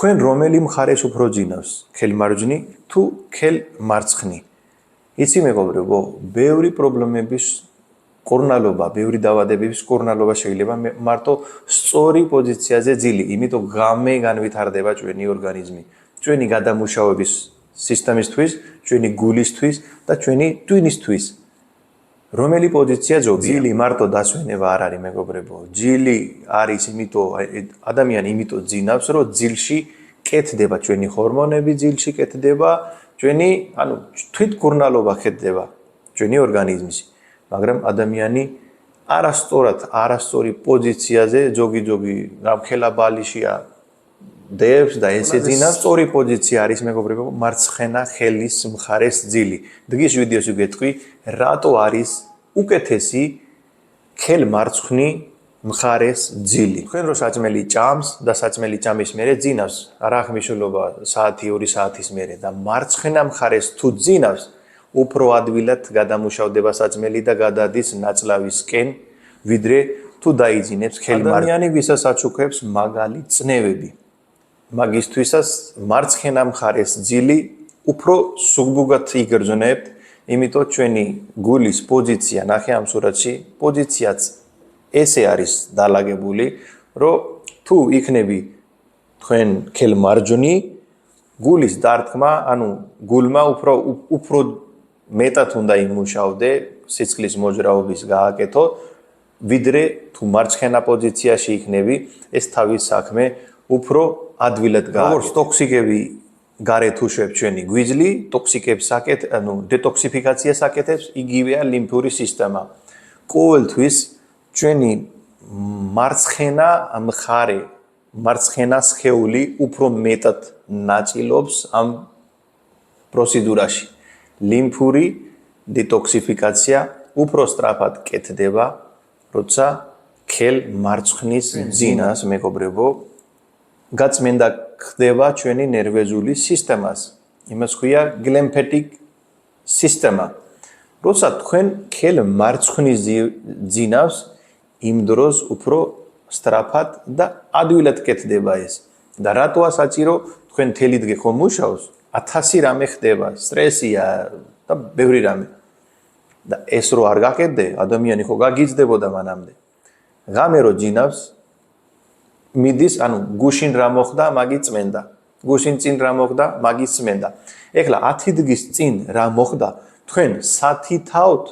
თქვენ რომელი მხარეს უფრო ძინავს, ქელმარჯვნი თუ ქელმარცხნი? იცი მეგობრებო, ბევრი პრობლემების კორნალობა, ბევრი დაავადებების კორნალობა შეიძლება მარტო სწორი პოზიციაზე ძილი, იმიტომ ღამე განვითარდება ჩვენი ორგანიზმი, ჩვენი გადამუშავების სისტემისთვის, ჩვენი გულისთვის და ჩვენი ტვინისთვის. რომელი პოზიცია ძობია? ძილი მარტო დასვენება არ არის მეგობრებო. ძილი არის იმიტომ ადამიანი იმიტომ ძინავს, რომ ძილში კეთდება ჩვენი ჰორმონები, ძილში კეთდება ჩვენი, თვითკურნალობა კეთდება ჩვენი ორგანიზმის. მაგრამ ადამიანი არასწორი პოზიციაზე ჯოგი გამქელა ბალიშია დევს და ესე ძინავს. სწორი პოზიცია არის მეგობრებო, მარცხენა ხელის მხარეს ძილი. დღის ვიდეოში გეტყვი, რატო არის უკეთესი ქელმარცხნი მხარეს ძილი. თქვენ რო საჭმელი ჭამს და საჭმელი ჭამის მერე ძინავს, რა ხმიშულობა საათი 2 საათის მერე და მარცხენა მხარეს თუ ძინავს, უფრო ადვილად გადამუშავდება საჭმელი და გადადის ნაწლავისკენ, ვიდრე თუ დაიძინებს ქელმარცხნი. ადამიანი ვისაც აჩუქებს მაგალი წნევები. მაგისთვისაც მარცხენა მხარეს ძილი უფრო სუგბუგად იგრძნობთ, იმიტომ ჩვენი გულის პოზიცია, ნახე ამ სურათში, პოზიციაც ესე არის დალაგებული, რომ თუ იქნები თქვენ ქელმარჯვნი, გულის დარტყმა, გულმა უფრო მეტად უნდა იმუშავდე, სიცხლის მოძრაობის გააკეთო, ვიდრე თუ მარცხენა პოზიციაში იქნები, ეს თავის საქმე უფრო ადვილად გააკეთო. როგორც ტოქსიკები გარეთ უშვებს ჩვენი გვიძლი, ტოქსიკებს დეტოქსიფიკაციას აკეთებს, იგივეა ლიმფური სისტემა. ყოველთვის ჩვენი მარცხენა მხარე, მარცხენა სხეული უფრო მეტად ნაწილობს ამ პროცედურაში. ლიმფური დეტოქსიფიკაცია უფრო სწრაფად კეთდება, როცა ქელმარცხნის ძინას მეგობრებო გაწმენდა ხდება ჩვენი ნერვოზული სისტემას. იმას ქვია გლემფეტიკ სისტემა. როცა თქვენ ქელმარცხნის ძინავს, იმ დროს უფრო სწრაფად და ადვილად კეთდება ეს. და რატოა საჭირო თქვენ თელი დღე ხომ მუშაობს, 1000 რამე ხდება, სტრესია და ბევრი რამე. და ეს რო არ გაკეთდე, ადამიანი ხო გაგიზდებოდა მანამდე. ღამე რო ძინავს, მიდის, გუშინ რა მოხდა, მაგის წმენდა. გუშინ წინ რა მოხდა, მაგის წმენდა. ეხლა 10 დღის წინ რა მოხდა, თქვენ სათითაოდ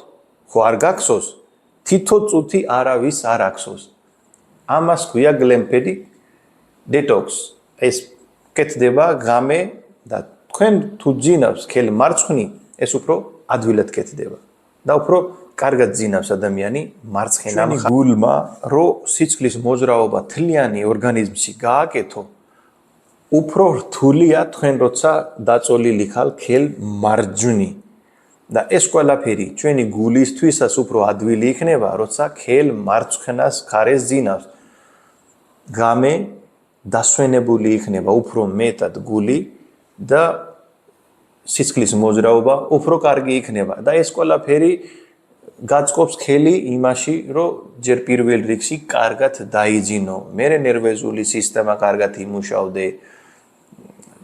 ხო არ გახსოვს, თითო წუთი არავის არ ახსოვს. ამას ქვია გლემფეტიკ დეტოქს. ეს კეთდება ღამე და თქვენ თუ ძინავს ქელმარცხნი, ეს უფრო ადვილად კეთდება. და უფრო კარგად ძინავს ადამიანი მარცხენა მხარეს. გულმა რო სიცხლის მოძრაობა თლიანი ორგანიზმში გააკეთო, უფრო რთულია თქვენ როცა დაწოლილი ხარ ქელმარჯვნი. და ეს ყველაფერი ჩვენი გულისთვისაც უფრო ადვილი იქნება, როცა ქელმარცხნას მხარეს ძინავს. ღამე დასვენებული იქნება უფრო მეტად გული და სიცხლის მოძრაობა უფრო კარგი იქნება. და ეს ყველაფერი გაწყობს ხელი იმაში, რომ ჯერ პირველ რიგში კარგად დაიძინო, მერე ნერვოზული სისტემა კარგად იმუშავდე,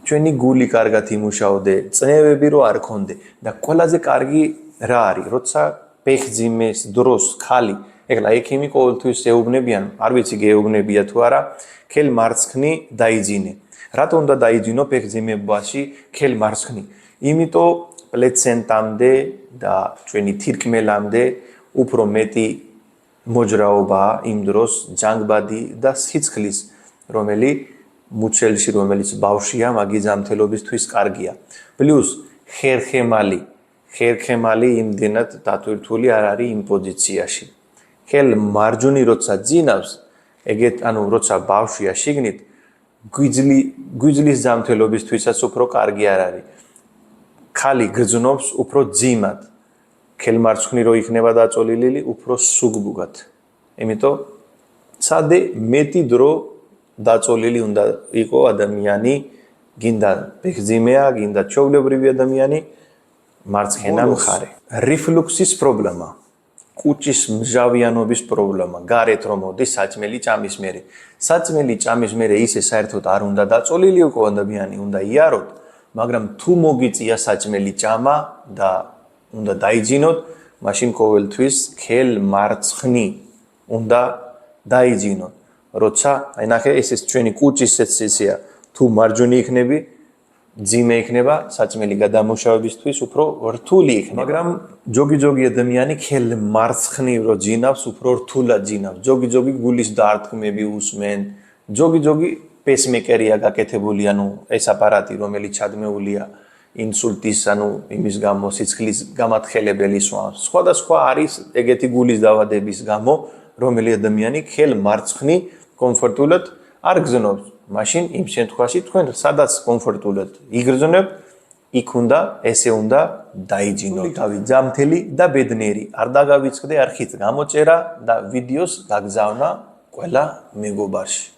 ჩვენი გული კარგად იმუშავდე, წნევები რო არ ქონდე. და ყველაზე კარგი რა არის, როცა ფეხძიმეს დროს ხალი, ეხლა ექიმი ყოველთვის ეუბნებიან, არ ვიცი გეუბნებია თუ არა, ქელმარცხნი დაიძინე. რატო უნდა დაიძინო ფეხძიმებაში ქელმარცხნი? იმიტომ პლეცენტამდე და ჩვენი თირკმელამდე უფრო მეტი მოძრაობაა იმ დროს ჯანგბადი და სიცხლის, რომელიც ბავშვია, მაგის ზამთრობისთვის კარგია. პლუს ხერხემალი იმდენად დატვირთული არ არის იმ პოზიციაში. ქელმარჯვნი როცა ძინავს, როცა ბავშვია შიგნით, გვიძლის ზამთრობისთვისაც უფრო კარგი არ არის. ხალი გრძნობს უფრო ძიმად. ქელმარცხნი რო იქნება დაწოლილი, უფრო სუგბუგად. იმიტომ სადე მეტი დრო დაწოლილი უნდა იყო ადამიანი, გინდა ფეხძიმეა, გინდა ჩვეულებრივი ადამიანი, მარცხენა მხარე. რიფლუქსის პრობლემა. კუჭის მჟავიანობის პრობლემა, გარეთ რომ მოდის საჭმელი ჭამის მერე. საჭმელი ჭამის მერე ისე საერთოდ არ უნდა დაწოლილი იყო ადამიანი, უნდა იაროთ, მაგრამ თუ მოგიწია საჭმელი ჭამა და უნდა დაიძინოთ, მაშინ ყოველთვის ქელ მარცხნი უნდა დაიძინოთ. როცა აი ნახე ეს ჩვენი კუჭის სეცია, თუ მარჯვენი იქნები, ძიმე იქნება საჭმელი გადამუშავებისთვის უფრო რთული იქნება. მაგრამ ჯოგი ადამიანი ქელ მარცხნი რო ძინავს, უფრო რთულად ძინავს. ჯოგი გულის დარტყმები უსმენ, ჯოგი პესმეკერია გაკეთებული, ანუ ეს აპარატი, რომელიც ჩადმეულია ინსულტის, ანუ იმის გამო, სიცხლის გამათხელებელი სვამს. სხვადასხვა არის ეგეთი გულის დაავადების გამო, რომელი ადამიანი ქელ მარცხნი კომფორტულად არ გზნობს. მაშინ იმ შემთხვევაში თქვენ სადაც კომფორტულად იგრძნობთ, იქ უნდა ესე უნდა დაიძინოთ. თავი ძამთელი და ბედნიერი. არ დაგავიწყდე არხით გამოწერა და ვიდეოს გაგზავნა ყველა მეგობარში.